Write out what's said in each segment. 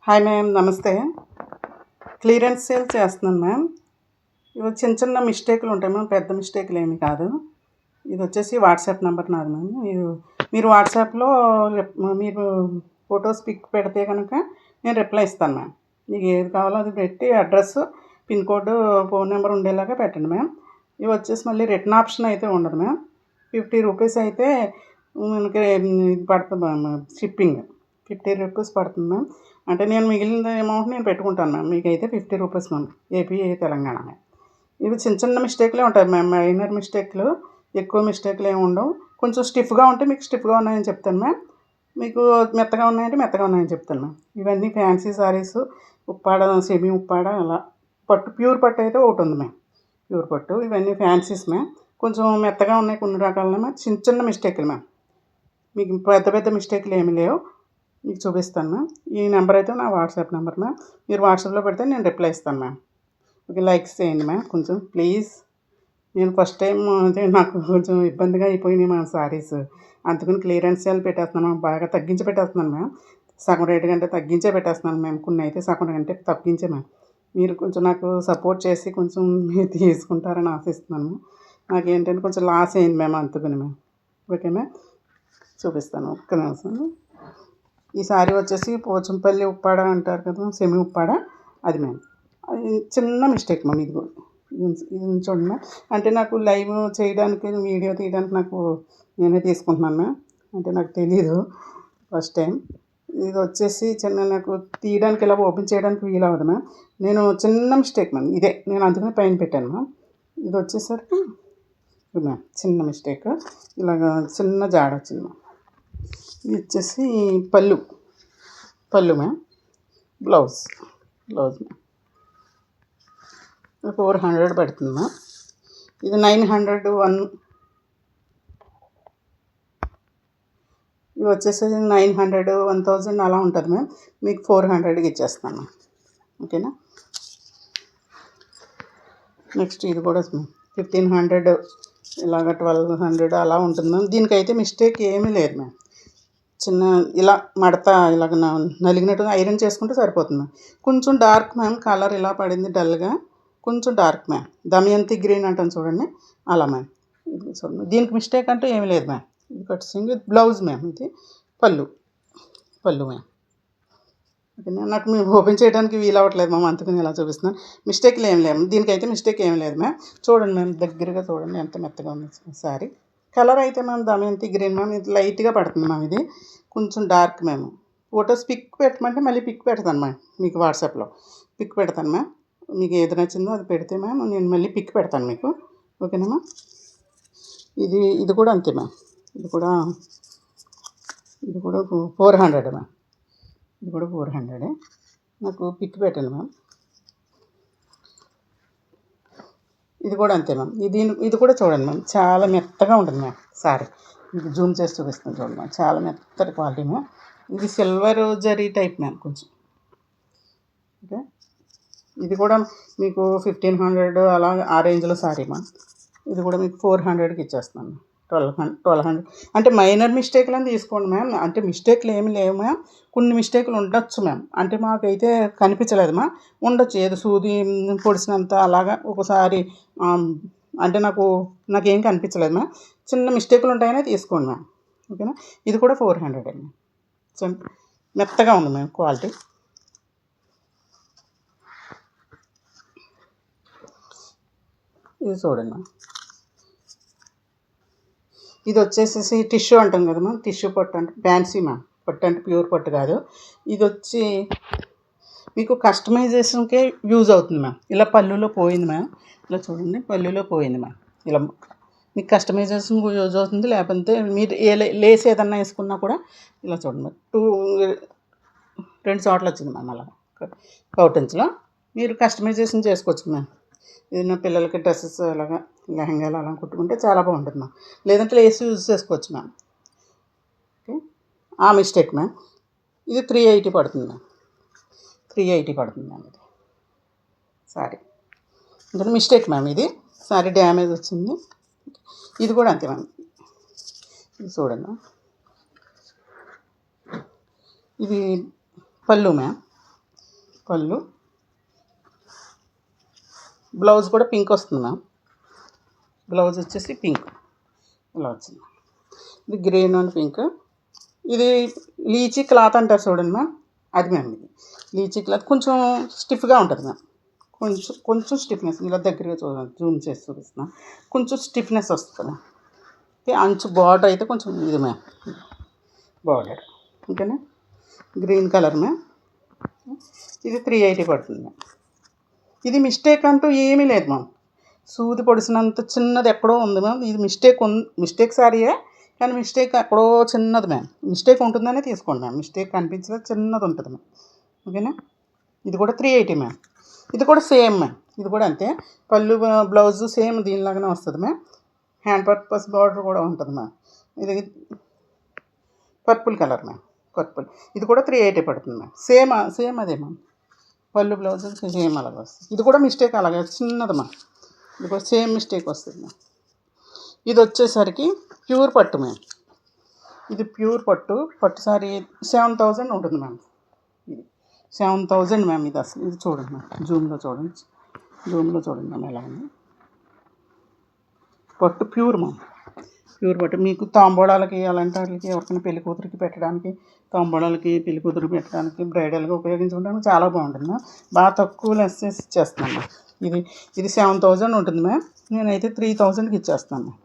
Hi ma'am, నమస్తే. Clearance sale చేస్తున్నాను ma'am. ఇవి చిన్న చిన్న మిస్టేక్లు ఉంటాయి మ్యామ్, పెద్ద మిస్టేక్లు ఏమి కాదు. ఇది వచ్చేసి వాట్సాప్ నెంబర్ నాది మ్యామ్. మీరు వాట్సాప్లో మీరు ఫొటోస్ పిక్ పెడితే కనుక నేను రిప్లై ఇస్తాను మ్యామ్. మీకు ఏది కావాలో అది పెట్టి address, pin code, phone number ఉండేలాగా పెట్టండి మ్యామ్. ఇవి వచ్చేసి మళ్ళీ రిటర్న్ ఆప్షన్ అయితే ఉండదు మ్యామ్. 50 రూపీస్ అయితే మనకి ఇది పడుతుంది మ్యామ్. షిప్పింగ్ 50 రూపీస్ పడుతుంది మ్యామ్. అంటే నేను మిగిలిన అమౌంట్ నేను పెట్టుకుంటాను మ్యామ్. మీకైతే 50 rupees ma'am. AP Telangana ma'am. ఇవి చిన్న చిన్న మిస్టేక్లే ఉంటాయి మ్యామ్, మైనర్ మిస్టేక్లు. ఎక్కువ మిస్టేక్లు ఏమి ఉండవు. కొంచెం స్టిఫ్గా ఉంటే మీకు స్టిఫ్గా ఉన్నాయని చెప్తాను మ్యామ్. మీకు మెత్తగా ఉన్నాయంటే మెత్తగా ఉన్నాయని చెప్తాను మ్యామ్. ఇవన్నీ ఫ్యాన్సీ సారీస్, ఉప్పాడ, సెమీ ఉప్పాడ, అలా పట్టు, ప్యూర్ పట్టు అయితే ఒకటి ఉంది మ్యామ్. ప్యూర్ పట్టు ఇవన్నీ ఫ్యాన్సీస్ మ్యామ్. కొంచెం మెత్తగా ఉన్నాయి కొన్ని రకాల మ్యామ్. చిన్న చిన్న మిస్టేక్లు మ్యామ్. మీకు పెద్ద పెద్ద మిస్టేక్లు ఏమీ లేవు. మీకు చూపిస్తాను మ్యామ్. ఈ నెంబర్ అయితే నా వాట్సాప్ నెంబర్ మ్యామ్. మీరు వాట్సాప్లో పెడితే నేను రిప్లై ఇస్తాను మ్యామ్. ఓకే, లైక్స్ చేయండి మ్యామ్ కొంచెం ప్లీజ్. నేను ఫస్ట్ టైం అంటే నాకు కొంచెం ఇబ్బందిగా అయిపోయినాయి మా సారీస్, అందుకని క్లియరెన్స్ సేల్ పెట్టేస్తున్నాను. బాగా తగ్గించి పెట్టేస్తున్నాను మ్యామ్. సగం రేటు కంటే తగ్గించే పెట్టేస్తున్నాను మ్యామ్. కొన్ని అయితే సగం కంటే తగ్గించే మ్యామ్. మీరు కొంచెం నాకు సపోర్ట్ చేసి కొంచెం మీరు తీసుకుంటారని ఆశిస్తున్నాను. నాకేంటంటే కొంచెం లాస్ అయింది మ్యామ్, అందుకని మ్యామ్. ఓకే మ్యామ్, చూపిస్తాను ఒక్క నిమిషం. ఈ సారీ వచ్చేసి పోచంపల్లి ఉప్పాడ అంటారు కదా, సెమీ ఉప్పాడ, అది మ్యామ్. అది చిన్న మిస్టేక్ మ్యామ్. ఇది కూడా ఇది చూడండి మ్యామ్. అంటే నాకు లైవ్ చేయడానికి, వీడియో తీయడానికి నాకు నేనే తీసుకుంటున్నాను మ్యామ్. అంటే నాకు తెలీదు, ఫస్ట్ టైం. ఇది వచ్చేసి చిన్న, నాకు తీయడానికి ఇలా ఓపెన్ చేయడానికి వీలు అవ్వదు మ్యామ్. నేను చిన్న మిస్టేక్ మ్యామ్, ఇదే నేను అందుకని పైన పెట్టాను మ్యామ్. ఇది వచ్చేసరికి ఇది మ్యామ్ చిన్న మిస్టేక్, ఇలాగ చిన్న జాడ వచ్చింది మ్యామ్. ఇది వచ్చేసి పళ్ళు మ్యామ్. బ్లౌజ్ మ్యామ్ 400 పడుతుంది మ్యామ్. ఇది 900 ఇది వచ్చేసి 900, 1000 అలా ఉంటుంది మ్యామ్. మీకు 400కి ఇచ్చేస్తాను మ్యామ్. ఓకేనా. నెక్స్ట్ ఇది కూడా 1500, ఇలాగ 1200 అలా ఉంటుంది మ్యామ్. దీనికైతే మిస్టేక్ ఏమీ లేదు మ్యామ్. చిన్న ఇలా మడత ఇలాగ నలిగినట్టుగా ఐరన్ చేసుకుంటే సరిపోతుంది మ్యామ్. కొంచెం డార్క్ మ్యామ్, కలర్ ఇలా పడింది డల్గా, కొంచెం డార్క్ మ్యామ్. దమయంతి గ్రీన్ అంటాను చూడండి, అలా మ్యామ్. ఇది చూడండి, దీనికి మిస్టేక్ అంటే ఏమీ లేదు మ్యామ్. ఇది కట్సింగ్ బ్లౌజ్ మ్యామ్. ఇది పళ్ళు మ్యామ్. ఓకేనా. నాకు మేము ఓపెన్ చేయడానికి వీలు అవ్వట్లేదు మ్యామ్, అందుకని ఇలా చూపిస్తున్నాను. మిస్టేక్లు ఏం లేవు, దీనికైతే మిస్టేక్ ఏం లేదు మ్యామ్. చూడండి మ్యామ్, దగ్గరగా చూడండి ఎంత మెత్తగా ఉంది సారీ. కలర్ అయితే మ్యామ్ దమయంతి గ్రీన్ మ్యామ్. ఇది లైట్గా పడుతుంది మ్యామ్. ఇది కొంచెం డార్క్ మ్యామ్. ఫొటోస్ పిక్ పెట్టమంటే మళ్ళీ పిక్ పెడతాను మ్యామ్. మీకు వాట్సాప్లో పిక్ పెడతాను మ్యామ్. మీకు ఏది నచ్చిందో అది పెడితే మ్యామ్ నేను మళ్ళీ పిక్ పెడతాను మీకు. ఓకేనా మ్యామ్. ఇది కూడా అంతే మ్యామ్. ఇది కూడా 400 మ్యామ్. ఇది కూడా 400. నాకు పిక్ పెట్టండి మ్యామ్. ఇది కూడా అంతే మ్యామ్. ఇది కూడా చూడండి మ్యామ్, చాలా మెత్తగా ఉంటుంది మ్యామ్ సారీ. ఇది జూమ్ చేసి చూపిస్తాను చూడండి మ్యామ్, చాలా మెత్తటి క్వాలిటీ మ్యామ్. ఇది సిల్వర్ జరీ టైప్ మ్యామ్ కొంచెం. ఓకే, ఇది కూడా మీకు 1500 అలా ఆ రేంజ్లో సారీ మ్యామ్. ఇది కూడా మీకు 400కి ఇచ్చేస్తాను. 1200 అంటే మైనర్ మిస్టేక్లు అని తీసుకోండి మ్యామ్. అంటే మిస్టేక్లు ఏమి లేవు మ్యామ్. కొన్ని మిస్టేక్లు ఉండొచ్చు మ్యామ్. అంటే మాకైతే కనిపించలేదు మ్యామ్. ఉండొచ్చు, ఏదో సూది పొడిచినంత అలాగా ఒకసారి. అంటే నాకేం కనిపించలేదు మ్యామ్. చిన్న మిస్టేక్లు ఉంటాయనే తీసుకోండి మ్యామ్. ఓకేనా. ఇది కూడా 400 అండి. మెత్తగా ఉంది మ్యామ్ క్వాలిటీ. ఇది చూడండి మ్యామ్. ఇది వచ్చేసేసి టిష్యూ అంటాం కదా మ్యామ్. టిష్యూ పట్టు అంటే ఫ్యాన్సీ మ్యామ్. పట్టు అంటే ప్యూర్ పట్టు కాదు. ఇది వచ్చి మీకు కస్టమైజేషన్కే యూజ్ అవుతుంది మ్యామ్. ఇలా పళ్ళులో పోయింది మ్యామ్. ఇలా చూడండి, పళ్ళులో పోయింది మ్యామ్. ఇలా మీకు కస్టమైజేషన్ యూజ్ అవుతుంది. లేకపోతే మీరు లేస్ ఏదన్నా వేసుకున్నా కూడా ఇలా చూడండి మ్యామ్. 2 చోట్ల వచ్చింది మ్యామ్. అలా కౌటన్స్లో మీరు కస్టమైజేషన్ చేసుకోవచ్చు మ్యామ్. ఇది నా పిల్లలకి డ్రెస్సెస్ అలాగా లెహంగాలు అలా కుట్టుకుంటే చాలా బాగుంటుంది మ్యామ్. లేదంటే లేస్ యూజ్ చేసుకోవచ్చు మ్యామ్. ఓకే, ఆ మిస్టేక్ మ్యామ్. ఇది 380 పడుతుంది మ్యామ్. 380 పడుతుంది మ్యామ్ ఇది సారీ. ఇంకా మిస్టేక్ మ్యామ్. ఇది సారీ డ్యామేజ్ వచ్చింది. ఇది కూడా అంతే మ్యామ్. ఇది చూడండి, ఇది పళ్ళు మ్యామ్. పళ్ళు, బ్లౌజ్ కూడా పింక్ వస్తుంది మ్యామ్. బ్లౌజ్ వచ్చేసి పింక్ ఇలా వచ్చింది. ఇది గ్రీన్ అండ్ పింక్. ఇది లీచీ క్లాత్ అంటారు చూడండి మ్యామ్, అది మ్యామ్. ఇది లీచీ క్లాత్ కొంచెం స్టిఫ్గా ఉంటుంది మ్యామ్. కొంచెం స్టిఫ్నెస్, ఇలా దగ్గరగా చూడండి, జూమ్ చేసి చూపిస్తున్నాను. కొంచెం స్టిఫ్నెస్ వస్తుంది. అంచు బార్డర్ అయితే కొంచెం ఇది మ్యామ్, బార్డర్ ఓకేనా. Green colour ma'am. ఇది 380 పడుతుంది మ్యామ్. ఇది మిస్టేక్ అంటూ ఏమీ లేదు మ్యామ్. సూది పొడిసినంత చిన్నది ఎక్కడో ఉంది మ్యామ్. ఇది మిస్టేక్ సారీయే, కానీ మిస్టేక్ ఎక్కడో చిన్నది మ్యామ్. మిస్టేక్ ఉంటుందనే తీసుకోండి మ్యామ్. మిస్టేక్ కనిపించలేదు, చిన్నది ఉంటుంది మ్యామ్ ఓకేనా. ఇది కూడా 380 మ్యామ్. ఇది కూడా సేమ్ మ్యామ్. ఇది కూడా అంతే. పళ్ళు బ్లౌజు సేమ్ దీనిలాగానే వస్తుంది మ్యామ్. హ్యాండ్ పర్పస్ బార్డర్ కూడా ఉంటుంది మ్యామ్. ఇది పర్పుల్ కలర్ మ్యామ్, పర్పుల్. ఇది కూడా 380 పడుతుంది మ్యామ్. సేమ్ అదే మ్యామ్. పళ్ళు బ్లౌజ్ సేమ్ అలాగే వస్తుంది. ఇది కూడా మిస్టేక్ అలాగే చిన్నది మ్యామ్. ఇది కూడా సేమ్ మిస్టేక్ వస్తుంది మ్యామ్. ఇది వచ్చేసరికి ప్యూర్ పట్టు మ్యామ్. ఇది ప్యూర్ పట్టు సారీ 7000 ఉంటుంది మ్యామ్. ఇది 7000 మ్యామ్. ఇది అసలు ఇది చూడండి మ్యామ్, జూమ్లో చూడండి మ్యామ్ ఎలా ఉంది. పట్టు ప్యూర్ మ్యామ్, ప్యూర్ పట్టు. మీకు తాంబూలాలకి అలాంటి వాటికి ఎవరికైనా పెళ్లి కూతురికి పెట్టడానికి, తాంబూలాలకి పెళ్లి కూతురికి పెట్టడానికి, బ్రైడల్గా ఉపయోగించుకోవడానికి చాలా బాగుంటుంది మ్యామ్. బాగా తక్కువ లెస్ చేసి ఇచ్చేస్తాను మ్యామ్. ఇది 7000 ఉంటుంది మ్యామ్. నేనైతే 3000కి ఇచ్చేస్తాను మ్యామ్.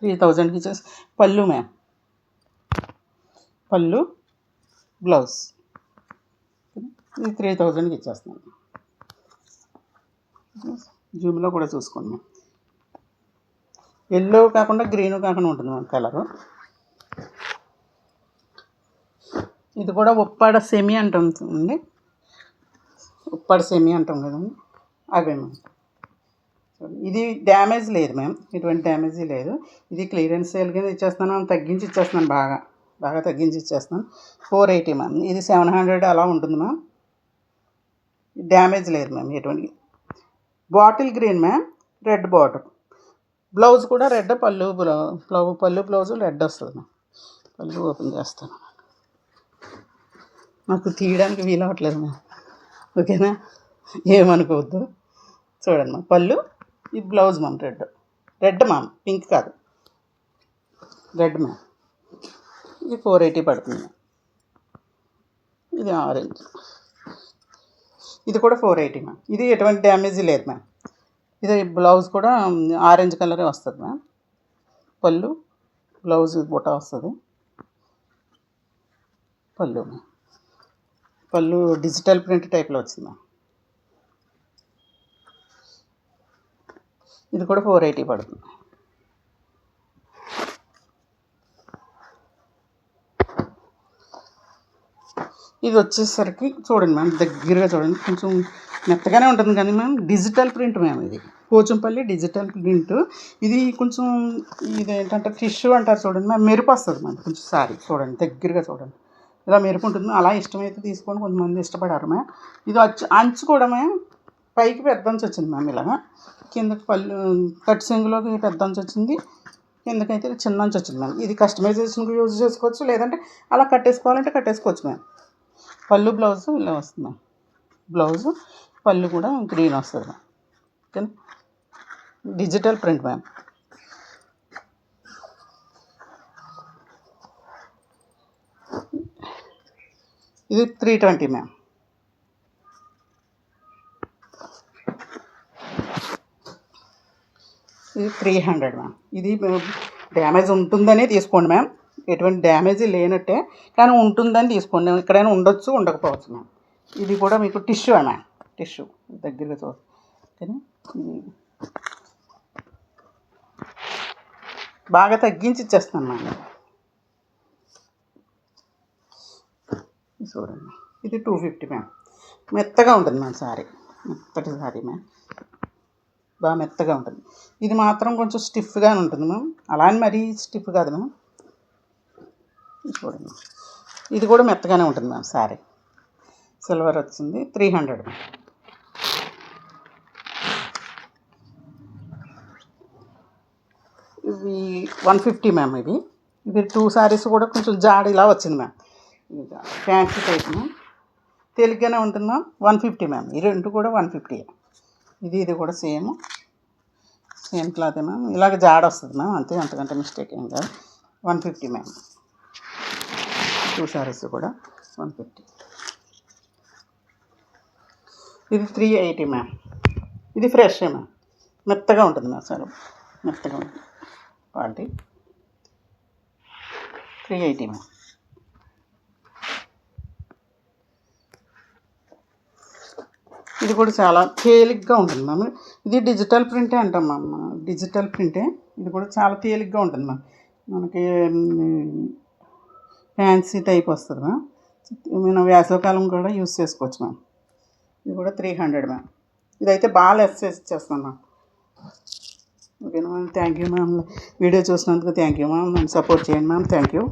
3000కి ఇచ్చేసి పళ్ళు మ్యామ్, పళ్ళు బ్లౌజ్ ఇది 3000కి ఇచ్చేస్తాను. జూమ్లో కూడా చూసుకోండి మ్యామ్. ఎల్లో కాకుండా గ్రీన్ కాకుండా ఉంటుంది మ్యామ్ కలరు. ఇది కూడా ఉప్పాడ సెమీ అంటాం అండి, ఉప్పాడ సెమీ అంటాం కదండి, అవే మ్యామ్. ఇది డ్యామేజ్ లేదు మ్యామ్, ఎటువంటి డ్యామేజీ లేదు. ఇది క్లియరెన్స్ సేల్ కింద ఇచ్చేస్తున్నాను, తగ్గించి ఇచ్చేస్తున్నాను, బాగా తగ్గించి ఇచ్చేస్తున్నాను. 480 మ్యామ్. ఇది 700 అలా ఉంటుంది మ్యామ్. డ్యామేజ్ లేదు మ్యామ్ ఎటువంటి. Bottle green ma'am, red border. Blouse కూడా రెడ్, పళ్ళు బ్లౌజు రెడ్ వస్తుంది మ్యామ్. పళ్ళు ఓపెన్ చేస్తాను, నాకు తీయడానికి వీలవట్లేదు మ్యామ్ ఓకేనా, ఏమనుకోవద్దు. చూడండి మ్యామ్, పళ్ళు, ఈ blouse ma'am red ma'am, pink కాదు, రెడ్ మ్యామ్. ఇది 480 పడుతుంది మ్యామ్. ఇది ఆరెంజ్, ఇది కూడా 480 మ్యామ్. ఇది ఎటువంటి డ్యామేజీ లేదు మ్యామ్. ఇది బ్లౌజ్ కూడా ఆరెంజ్ కలరే వస్తుంది మ్యామ్. పళ్ళు బ్లౌజ్ బుట్ట వస్తుంది. పళ్ళు మ్యామ్, పళ్ళు డిజిటల్ ప్రింట్ టైప్లో వచ్చింది మ్యామ్. ఇది కూడా 480 పడుతుంది. ఇది వచ్చేసరికి చూడండి మ్యామ్, దగ్గరగా చూడండి, కొంచెం మెత్తగానే ఉంటుంది కానీ మ్యామ్ డిజిటల్ ప్రింట్ మ్యామ్. ఇది పోచంపల్లి డిజిటల్ ప్రింట్. ఇది కొంచెం ఇది ఏంటంటే టిష్యూ అంటారు చూడండి మ్యామ్, మెరుపు వస్తుంది మ్యామ్ కొంచెం. సారీ చూడండి, దగ్గరగా చూడండి, ఇలా మెరుపు ఉంటుంది. అలా ఇష్టమైతే తీసుకోండి, కొంతమంది ఇష్టపడారు మ్యామ్. ఇది అంచు కూడా మ్యామ్ పైకి పెద్ద అంచు వచ్చింది మ్యామ్, ఇలాగా కిందకి పళ్ళు కట్ సింగులోకి పెద్ద అంచు వచ్చింది, కిందకైతే చిన్న అంచు వచ్చింది మ్యామ్. ఇది కస్టమైజేషన్కి యూజ్ చేసుకోవచ్చు, లేదంటే అలా కట్టేసుకోవాలంటే కట్టేసుకోవచ్చు మ్యామ్. పళ్ళు బ్లౌజు ఇలా వస్తుంది మ్యామ్. బ్లౌజు పళ్ళు కూడా గ్రీన్ వస్తుంది మ్యామ్ ఓకేనా. Digital print ma'am. ఇది 320 మ్యామ్. ఇది 300 మ్యామ్. ఇది డ్యామేజ్ ఉంటుందనే తీసుకోండి మ్యామ్, ఎటువంటి డ్యామేజీ లేనట్టే, కానీ ఉంటుందని తీసుకోండి. ఎక్కడైనా ఉండొచ్చు, ఉండకపోవచ్చు మ్యామ్. ఇది కూడా మీకు టిష్యూ మ్యామ్, టిష్యూ దగ్గరగా చూడండి ఓకేనా. బాగా తగ్గించి ఇచ్చేస్తాను మ్యామ్. చూడండి, ఇది 250 మ్యామ్. మెత్తగా ఉంటుంది మ్యామ్ సారీ, మెత్తటి సారీ మ్యామ్, బాగా మెత్తగా ఉంటుంది. ఇది మాత్రం కొంచెం స్టిఫ్గా ఉంటుంది మ్యామ్, అలా అని మరీ స్టిఫ్ కాదు మ్యామ్. చూడండి, ఇది కూడా మెత్తగానే ఉంటుంది మ్యామ్ సారీ. సిల్వర్ వచ్చింది, 300 మ్యామ్. ఇవి 150 మ్యామ్. ఇవి 2 సారీస్ కూడా కొంచెం జాడ ఇలా వచ్చింది మ్యామ్. ఇంకా ఫ్యాన్సీ టైప్ మ్యామ్, తేలిగ్గానే ఉంటుంది మ్యామ్. 150 మ్యామ్. ఈ రెండు కూడా 150. ఇది కూడా సేమ్ క్లాతే మ్యామ్. ఇలాగ జాడ వస్తుంది మ్యామ్, అంతే, అంతకంటే మిస్టేక్ ఏం కాదు. 150 మ్యామ్. 2 సారీస్ కూడా 150. ఇది 380 మ్యామ్. ఇది ఫ్రెష్ మ్యామ్, మెత్తగా ఉంటుంది మ్యామ్. సరే, మెత్తగా ఉంటుంది క్వాలిటీ. 380 మ్యామ్. ఇది కూడా చాలా తేలిగ్గా ఉంటుంది మ్యామ్. ఇది డిజిటల్ ప్రింటే అంటాం మ్యామ్, డిజిటల్ ప్రింటే. ఇది కూడా చాలా తేలిగ్గా ఉంటుంది మ్యామ్. మనకి ఫ్యాన్సీ టైప్ వస్తుంది మ్యామ్. మనం వేసవికాలం కూడా యూస్ చేసుకోవచ్చు మ్యామ్. ఇది కూడా 300 మ్యామ్. ఇదైతే బాగా లెస్ చేసి ఇచ్చేస్తాను మ్యామ్. ఓకేనా ma'am? Thank you ma'am. Video చూసినందుకు థ్యాంక్ యూ మ్యామ్. నన్ను సపోర్ట్ చేయండి మ్యామ్. Thank you.